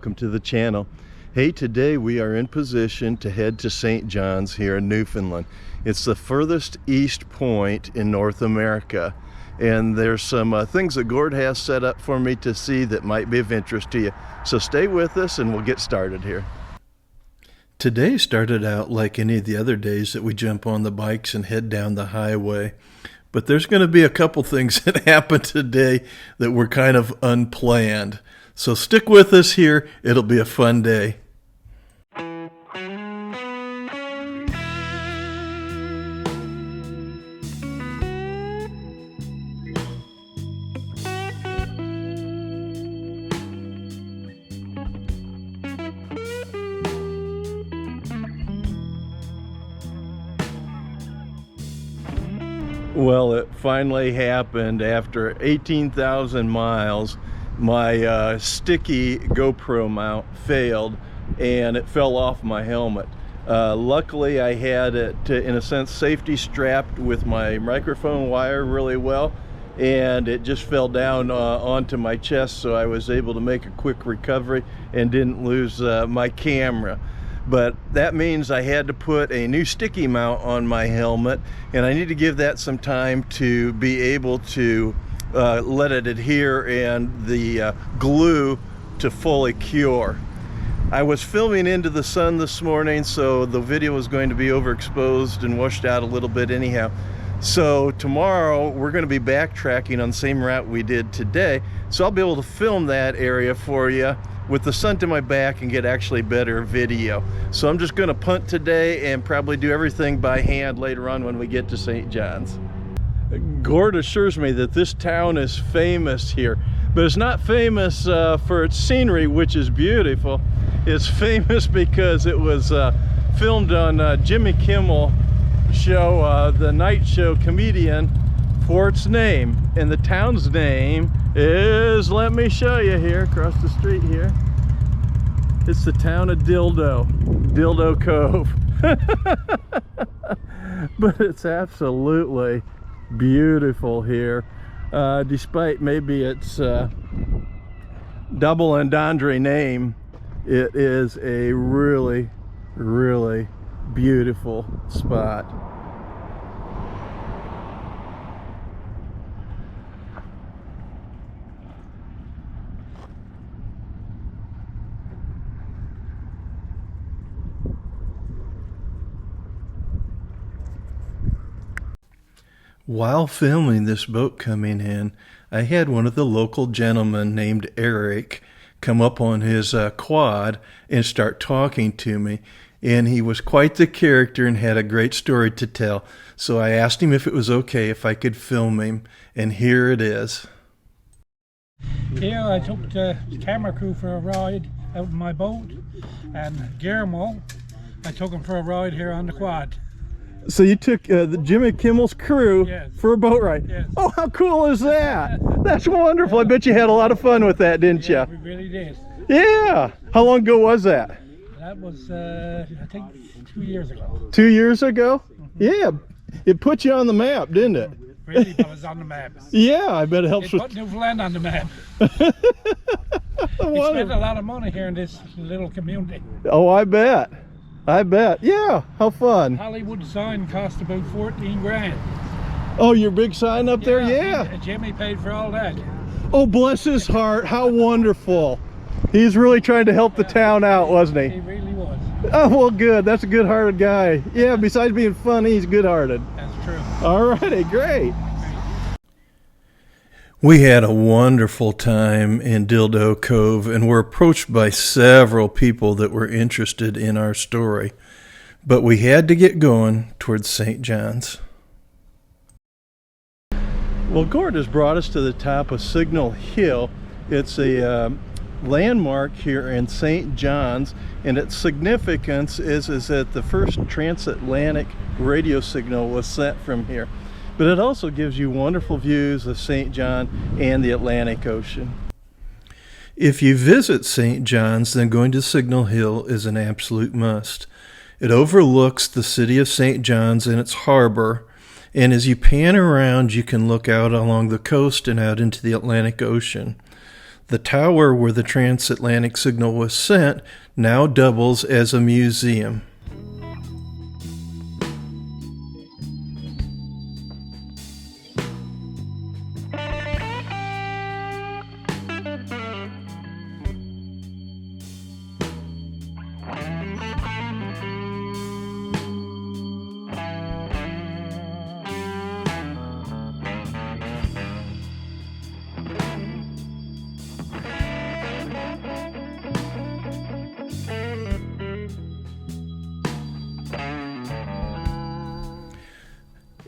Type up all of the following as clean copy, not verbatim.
welcome to the channel. Hey, today we are in position to head to St. John's here in Newfoundland. It's the furthest east point in North America, and there's some things that Gord has set up for me to see that might be of interest to you. So stay with us and we'll get started here. Today started out like any of the other days that we jump on the bikes and head down the highway. But there's going to be a couple things that happen today that were kind of unplanned. So stick with us here. It'll be a fun day. Well, it finally happened. After 18,000 miles, my sticky GoPro mount failed and it fell off my helmet. Luckily, I had it, in a sense, safety strapped with my microphone wire really well, and it just fell down onto my chest, so I was able to make a quick recovery and didn't lose my camera. But that means I had to put a new sticky mount on my helmet, and I need to give that some time to be able to let it adhere and the glue to fully cure. I was filming into the sun this morning, so the video was going to be overexposed and washed out a little bit anyhow. So tomorrow we're going to be backtracking on the same route we did today, so I'll be able to film that area for you with the sun to my back and get actually better video. So I'm just going to punt today and probably do everything by hand later on when we get to St. John's. Gord assures me that this town is famous here, but it's not famous for its scenery, which is beautiful. It's famous because it was filmed on Jimmy Kimmel show, the night show comedian, for its name. And the town's name is, let me show you here, across the street here. It's the town of Dildo Cove. But it's absolutely beautiful here, despite maybe its double entendre name. It is a really, really beautiful spot. While filming this boat coming in, I had one of the local gentlemen named Eric come up on his quad and start talking to me. And he was quite the character and had a great story to tell. So I asked him if it was okay if I could film him, and here it is. Here I took the camera crew for a ride out in my boat, and Guillermo, I took him for a ride here on the quad. So you took the Jimmy Kimmel's crew, yes, for a boat ride? Yes. Oh, how cool is that? That's wonderful. I bet you had a lot of fun with that, didn't you? We really did. Yeah. How long ago was that? That was, I think, 2 years ago. 2 years ago? Mm-hmm. Yeah. It put you on the map, didn't it? Really put us on the map. Yeah, I bet it helps with... It put Newfoundland on the map. We spent a lot of money here in this little community. Oh, I bet. I bet. Yeah, how fun. Hollywood sign cost about 14 grand. Oh, your big sign up there? Yeah. Jimmy paid for all that. Oh, bless his heart. How wonderful. He's really trying to help the town out, wasn't he? He really was. Oh, well, good. That's a good-hearted guy. Yeah, besides being funny, he's good-hearted. That's true. All righty, great. We had a wonderful time in Dildo Cove and were approached by several people that were interested in our story. But we had to get going towards St. John's. Well, Gord has brought us to the top of Signal Hill. It's a landmark here in St. John's, and its significance is that the first transatlantic radio signal was sent from here. But it also gives you wonderful views of St. John and the Atlantic Ocean. If you visit St. John's, then going to Signal Hill is an absolute must. It overlooks the city of St. John's and its harbor, and as you pan around, you can look out along the coast and out into the Atlantic Ocean. The tower where the transatlantic signal was sent now doubles as a museum.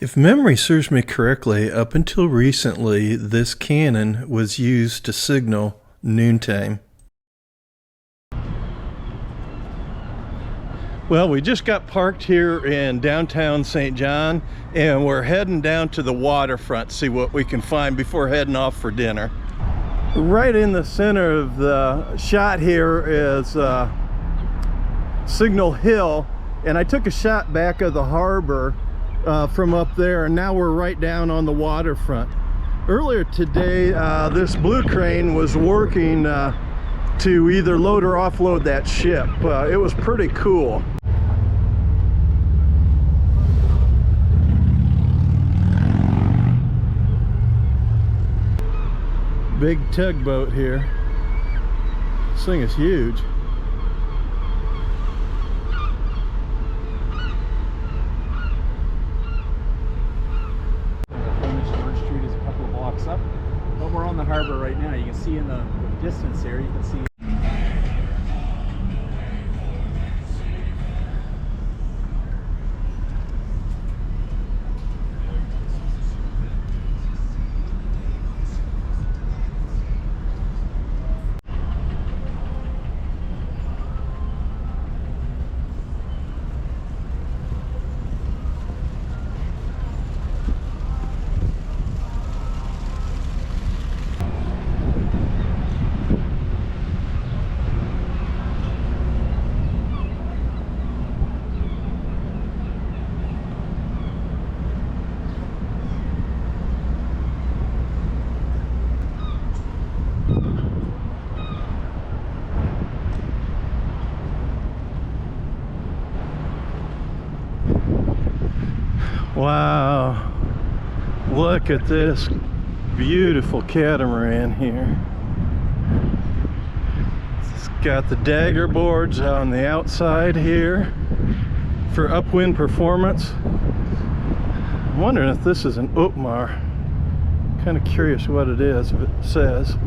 If memory serves me correctly, up until recently, this cannon was used to signal noontime. Well, we just got parked here in downtown St. John, and we're heading down to the waterfront to see what we can find before heading off for dinner. Right in the center of the shot here is Signal Hill, and I took a shot back of the harbor from up there, and now we're right down on the waterfront. Earlier today, this blue crane was working to either load or offload that ship. It was pretty cool. Big tugboat here. This thing is huge. Up, but we're on the harbor right now. You can see in the distance there, you can see Wow, look at this beautiful catamaran here. It's got the dagger boards on the outside here for upwind performance. I'm wondering if this is an Otmar. Kind of curious what it is, if it says.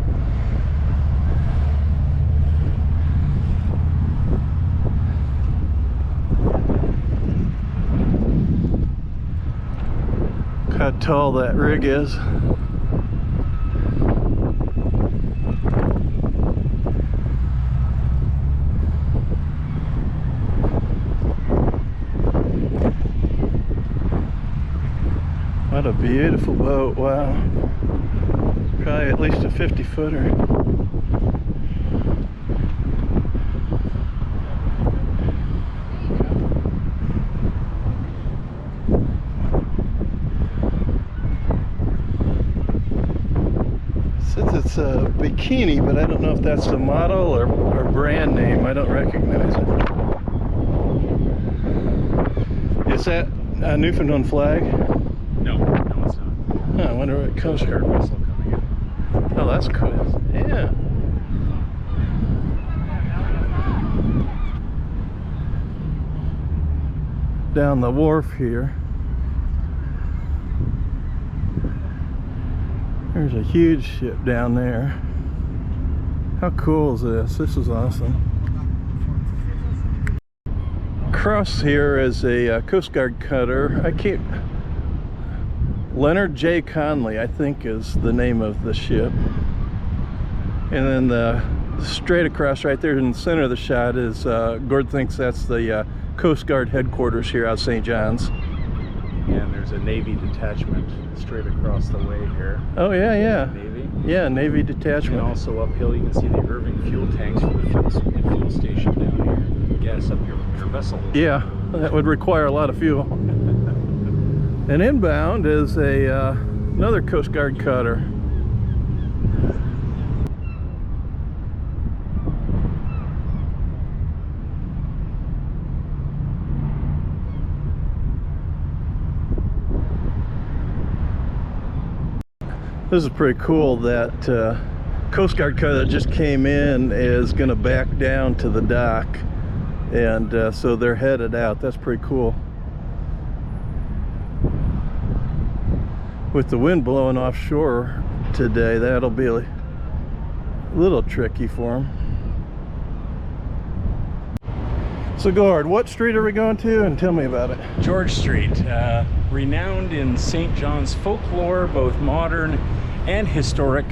How tall that rig is. What a beautiful boat, wow. Probably at least a 50-footer. It's a bikini, but I don't know if that's the model or brand name. I don't recognize it. Is that a Newfoundland flag? no, it's not. Huh, I wonder what Coast Guard vessel coming in. Oh, that's cool. Yeah. Down the wharf here. There's a huge ship down there. How cool is this? This is awesome. Across here is a Coast Guard cutter. Leonard J. Conley, I think, is the name of the ship. And then straight across right there in the center of the shot is, Gord thinks that's the Coast Guard headquarters here out of St. John's. And there's a Navy detachment straight across the way here. Oh yeah, yeah. Navy. Yeah, Navy detachment. And also uphill you can see the Irving fuel tanks for the fuel station down here. Gas up your vessel. Yeah, that would require a lot of fuel. And inbound is another Coast Guard cutter. This is pretty cool. That Coast Guard car that just came in is going to back down to the dock, and so they're headed out. That's pretty cool. With the wind blowing offshore today, that'll be a little tricky for them. So Gord, what street are we going to, and tell me about it? George Street, renowned in St. John's folklore, both modern and historic,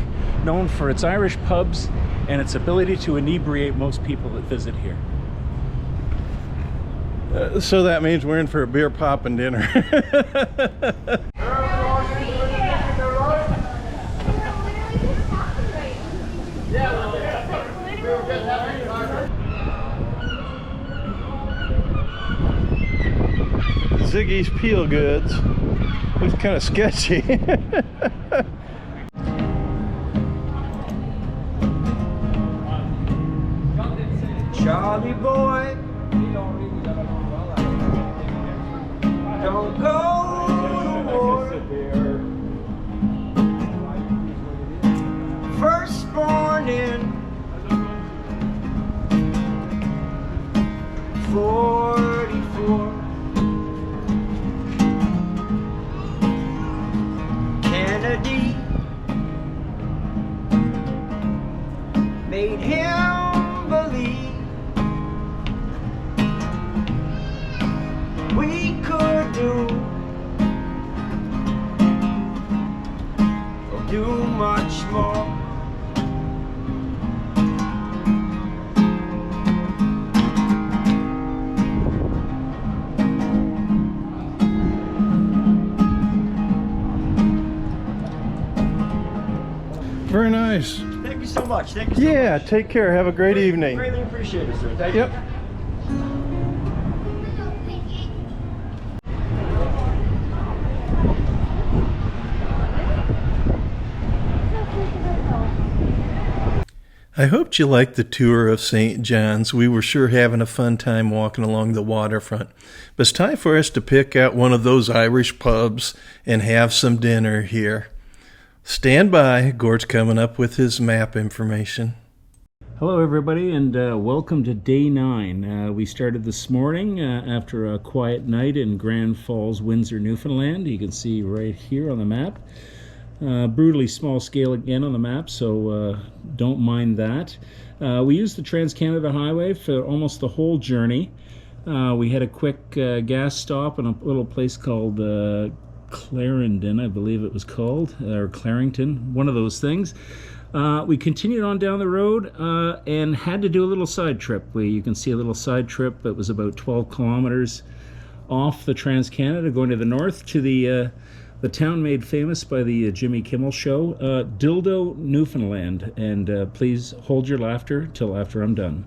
known for its Irish pubs and its ability to inebriate most people that visit here. So that means we're in for a beer popping dinner. Ziggy's Peel Goods. Looks kind of sketchy. Charlie boy, don't go to war. First morning, 44. Kennedy made him believe we could do much more. Very nice. Thank you so much. Thank you so Yeah, much. take care. Have a great evening. Greatly appreciate it, sir. Thank Yep. you. I hoped you liked the tour of St. John's. We were sure having a fun time walking along the waterfront. But it's time for us to pick out one of those Irish pubs and have some dinner here. Stand by. Gord's coming up with his map information. Hello everybody, and welcome to day 9. We started this morning after a quiet night in Grand Falls, Windsor, Newfoundland. You can see right here on the map. Brutally small scale again on the map, so don't mind that. We used the Trans-Canada Highway for almost the whole journey. We had a quick gas stop in a little place called Clarendon, I believe it was called, or Clarington, one of those things. We continued on down the road and had to do a little side trip. You can see a little side trip that was about 12 kilometers off the Trans-Canada, going to the north to the town made famous by the Jimmy Kimmel show, Dildo, Newfoundland. And please hold your laughter till after I'm done.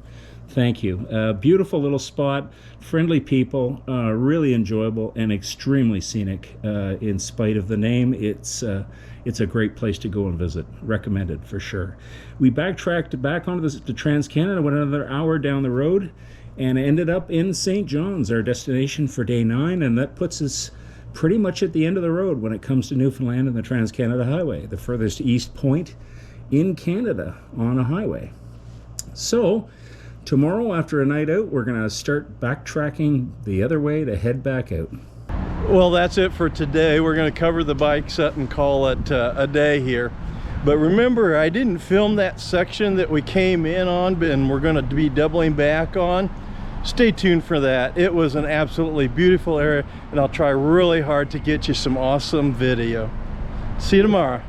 Thank you. Beautiful little spot, friendly people, really enjoyable and extremely scenic. In spite of the name, it's a great place to go and visit. Recommended for sure. We backtracked back onto the Trans-Canada, went another hour down the road, and ended up in St. John's, our destination for day 9, and that puts us pretty much at the end of the road when it comes to Newfoundland and the Trans-Canada Highway, the furthest east point in Canada on a highway. So tomorrow, after a night out, we're going to start backtracking the other way to head back out. Well, that's it for today. We're going to cover the bike set and call it a day here. But remember, I didn't film that section that we came in on and we're going to be doubling back on. Stay tuned for that. It was an absolutely beautiful area, and I'll try really hard to get you some awesome video. See you tomorrow.